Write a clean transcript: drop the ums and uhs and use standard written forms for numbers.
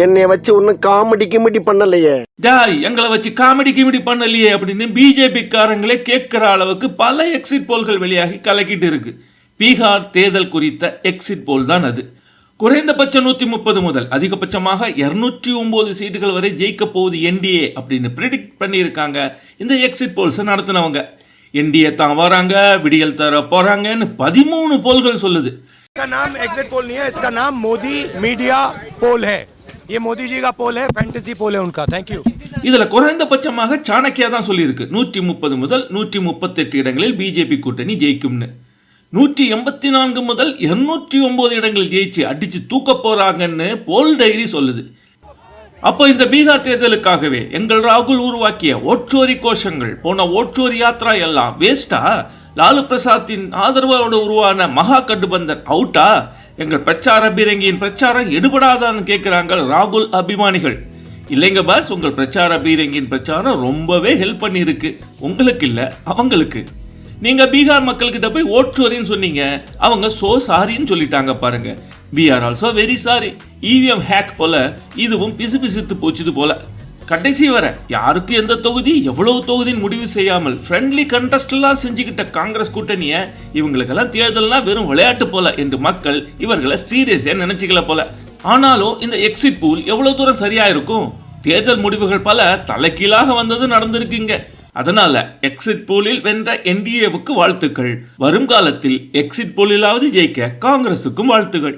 என்னைய வச்சு ஒன்னும் காமெடி கிமெடி பண்ணலையே. டாய் எங்களை வச்சு காமெடி கிமெடி பண்ணலையே அப்படின்னு பிஜேபி காரங்களே கேட்கிற அளவுக்கு பல எக்ஸிட் போல்கள் வெளியாகி கலக்கிட்டு இருக்கு. பீகார் தேர்தல் குறித்த எக்ஸிட் போல் தான் அது. குறைந்தபட்சம் 130 முதல் அதிகபட்சமாக 209 சீட்டுகள் வரை ஜெயிக்க போகுது என்டிஏ அப்படின்னு ப்ரிடிக்ட் பண்ணியிருக்காங்க இந்த எக்ஸிட் போல்ஸை நடத்தினவங்க. என்டிஏ தான் வராங்க, விடியல் தர போறாங்கன்னு 13 போல்கள் சொல்லுது. इसका नाम एग्जिट पोल नहीं है, इसका नाम मोदी मीडिया पोल है. ये मोदी जी का पोल है, फैंटेसी पोल है उनका. Thank you. இதுல குறைந்தபட்சமாக சாணக்கியா தான் சொல்லியிருக்கு 130 முதல் 138 இடங்களில் பிஜேபி கூட்டணி ஜெயிக்கும்னு. 184 முதல் 209 இடங்கள் ஜெயிச்சு அடிச்சு தூக்க போறாங்கன்னு போல் டைரி சொல்லுது. அப்போ இந்த பீகார் தேர்தலுக்காகவே எங்கள் ராகுல் உருவாக்கிய ஓட்சோரி கோஷங்கள் போன ஓட்சோரி யாத்ரா எல்லாம் வேஸ்டா? லாலு பிரசாத்தின் ஆதரவோடு உருவான மகா கட்டுபந்தன் அவுட்டா? எங்கள் பிரச்சார பீரங்கியின் பிரச்சாரம் எடுபடாதான்னு கேட்குறாங்க ராகுல் அபிமானிகள். இல்லைங்க பாஸ், உங்கள் பிரச்சார பீரங்கியின் பிரச்சாரம் ரொம்பவே ஹெல்ப் பண்ணியிருக்கு. உங்களுக்கு இல்லை, அவங்களுக்கு. நீங்க பீகார் மக்கள்கிட்ட போய் ஓட்சோரின்னு சொன்னீங்க, அவங்க சோ சாரின்னு சொல்லிட்டாங்க பாருங்க. We are also very sorry. EVM hack போல இதுவும் பிசுபிசுத்து போச்சுது போல. கடைசி வர யாருக்கு எந்த தொகுதி எவ்வளவு தொகுதின்னு முடிவு செய்யாமல் ஃப்ரெண்ட்லி கண்டஸ்ட்லாம் செஞ்சுக்கிட்ட காங்கிரஸ் கூட்டணியை இவங்களுக்கெல்லாம் தேர்தல்லாம் வெறும் விளையாட்டு போல என்று மக்கள் இவர்களை சீரியஸா நினைச்சுக்கல போல. ஆனாலும் இந்த எக்ஸிட் பூல் எவ்வளவு தூரம் சரியா இருக்கும்? தேர்தல் முடிவுகள் பல தலைகீழாக வந்தது நடந்திருக்குங்க. அதனால எக்ஸிட் போலில் வென்ற என்டிஏவுக்கு வாழ்த்துக்கள். வரும் காலத்தில் எக்ஸிட் போலிலாவது ஜெயிக்க காங்கிரசுக்கும் வாழ்த்துகள்.